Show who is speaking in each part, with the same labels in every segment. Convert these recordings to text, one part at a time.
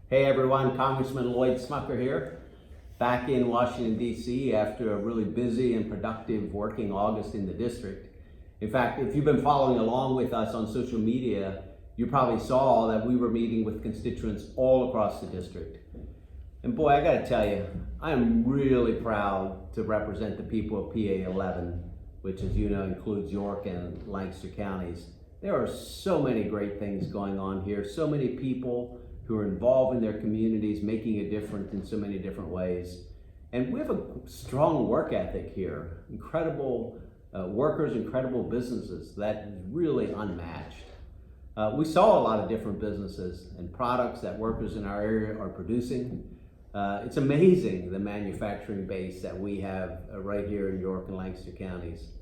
Speaker 1: Hey everyone, Congressman Lloyd Smucker here, back in Washington, D.C. after a really busy and productive working August in the district. In fact, if you've been following along with us on social media, you probably saw that we were meeting with constituents all across the district. And boy, I gotta tell you, I am really proud to represent the people of PA 11, which as you know includes York and Lancaster counties. There are so many great things going on here, so many people who are involved in their communities, making a difference in so many different ways. And we have a strong work ethic here, incredible workers, incredible businesses that is really unmatched. We saw a lot of different businesses and products that workers in our area are producing. It's amazing the manufacturing base that we have right here in York and Lancaster counties.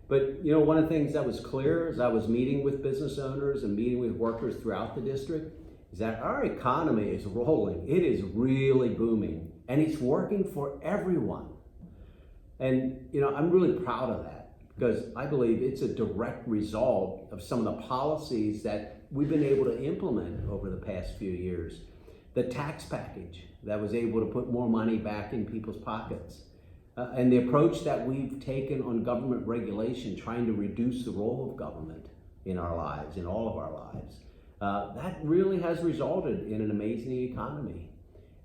Speaker 1: But you know, one of the things that was clear as I was meeting with business owners and meeting with workers throughout the district is that our economy is rolling. It is really booming, and it's working for everyone. And you know, I'm really proud of that because I believe it's a direct result of some of the policies that we've been able to implement over the past few years. The tax package that was able to put more money back in people's pockets. And the approach that we've taken on government regulation, trying to reduce the role of government in our lives, in all of our lives. That really has resulted in an amazing economy.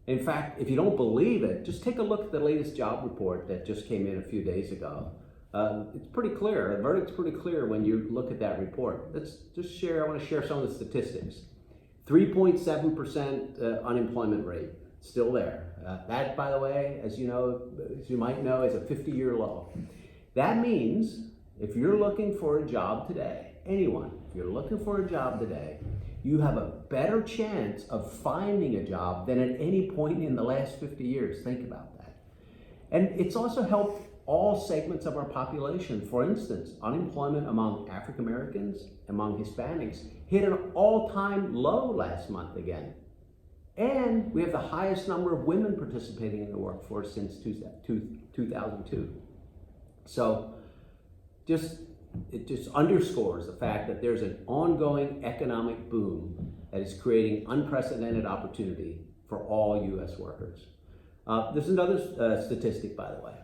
Speaker 1: In fact, if you don't believe it, just take a look at the latest job report that just came in a few days ago. It's pretty clear, the verdict's pretty clear when you look at that report. Let's just share, I want to share some of the statistics. 3.7% unemployment rate, still there. That, by the way, as you know, as you might know, is a 50-year low. That means if you're looking for a job today, anyone, if you're looking for a job today, you have a better chance of finding a job than at any point in the last 50 years. Think about that. And it's also helped all segments of our population. For instance, unemployment among African Americans, among Hispanics, hit an all-time low last month again. And we have the highest number of women participating in the workforce since 2002. So it just underscores the fact that there's an ongoing economic boom that is creating unprecedented opportunity for all U.S. workers. There's another statistic, by the way.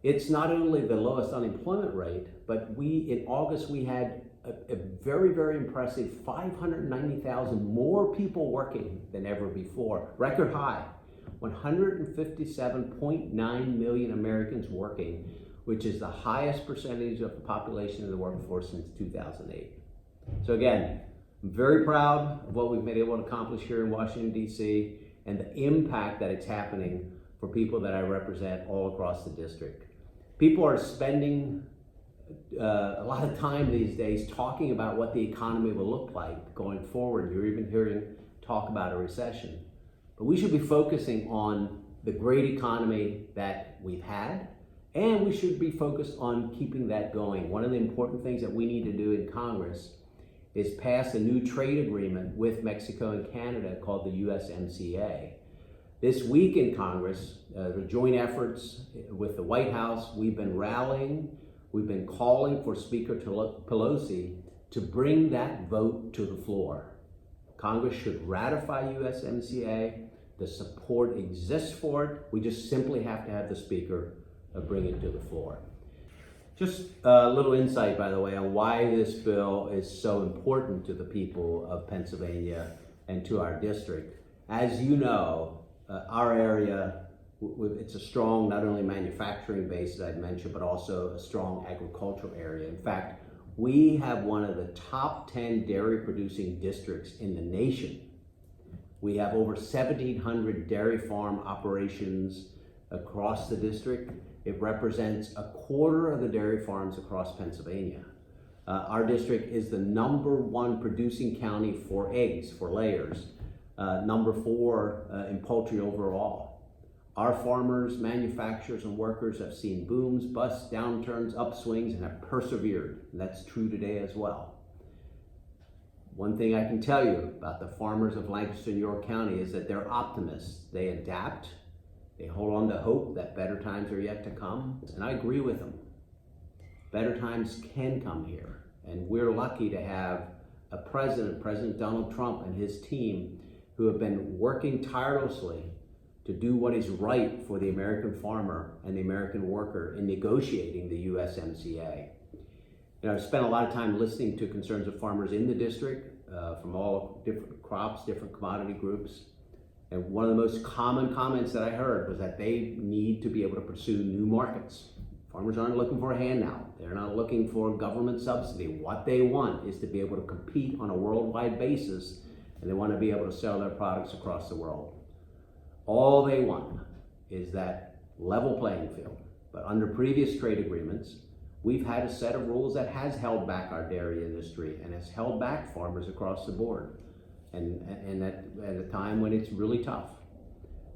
Speaker 1: It's not only the lowest unemployment rate, but in August we had a very, very impressive 590,000 more people working than ever before. Record high, 157.9 million Americans working, which is the highest percentage of the population in the workforce since 2008. So again, I'm very proud of what we've been able to accomplish here in Washington, D.C., and the impact that it's happening for people that I represent all across the district. People are spending a lot of time these days talking about what the economy will look like going forward. You're even hearing talk about a recession. But we should be focusing on the great economy that we've had, and we should be focused on keeping that going. One of the important things that we need to do in Congress is pass a new trade agreement with Mexico and Canada called the USMCA. This week in Congress, the joint efforts with the White House, we've been rallying, we've been calling for Speaker Pelosi to bring that vote to the floor. Congress should ratify USMCA. The support exists for it. We just simply have to have the Speaker bring it to the floor. Just a little insight, by the way, on why this bill is so important to the people of Pennsylvania and to our district. As you know, our area, it's a strong, not only manufacturing base, as I've mentioned, but also a strong agricultural area. In fact, we have one of the top 10 dairy producing districts in the nation. We have over 1,700 dairy farm operations across the district. It represents a quarter of the dairy farms across Pennsylvania. Our district is the #1 producing county for eggs, for layers, #4 in poultry overall. Our farmers, manufacturers, and workers have seen booms, busts, downturns, upswings, and have persevered. And that's true today as well. One thing I can tell you about the farmers of Lancaster and York County is that they're optimists. They adapt. They hold on to hope that better times are yet to come, and I agree with them. Better times can come here, and we're lucky to have a president, President Donald Trump and his team, who have been working tirelessly to do what is right for the American farmer and the American worker in negotiating the USMCA. You know, I've spent a lot of time listening to concerns of farmers in the district from all different crops, different commodity groups. And one of the most common comments that I heard was that they need to be able to pursue new markets. Farmers aren't looking for a handout. They're not looking for government subsidy. What they want is to be able to compete on a worldwide basis, and they want to be able to sell their products across the world. All they want is that level playing field. But under previous trade agreements, we've had a set of rules that has held back our dairy industry and has held back farmers across the board, and at a time when it's really tough.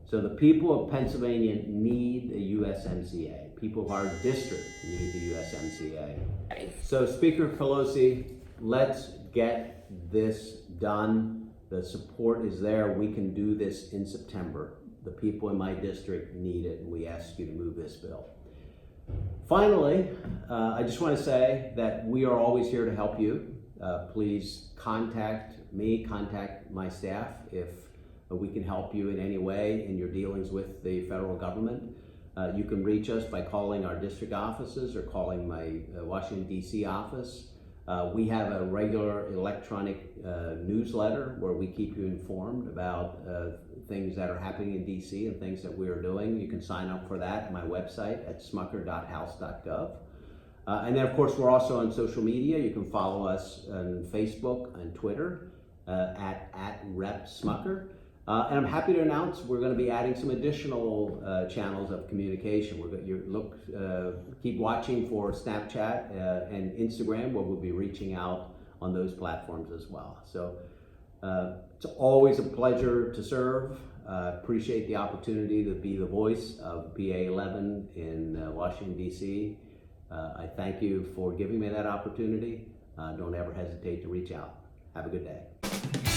Speaker 1: So the people of Pennsylvania need the USMCA. People of our district need the USMCA. So Speaker Pelosi, let's get this done. The support is there. We can do this in September. The people in my district need it, and we ask you to move this bill. Finally, I just want to say that we are always here to help you. Please contact me, contact my staff if we can help you in any way in your dealings with the federal government. You can reach us by calling our district offices or calling my Washington, D.C. office. We have a regular electronic newsletter where we keep you informed about things that are happening in D.C. and things that we are doing. You can sign up for that at my website at smucker.house.gov. And then, of course, we're also on social media. You can follow us on Facebook and Twitter at Rep Smucker. And I'm happy to announce we're going to be adding some additional channels of communication. Keep watching for Snapchat and Instagram, where we'll be reaching out on those platforms as well. So it's always a pleasure to serve. Appreciate the opportunity to be the voice of PA 11 in Washington, D.C. I thank you for giving me that opportunity. Don't ever hesitate to reach out. Have a good day.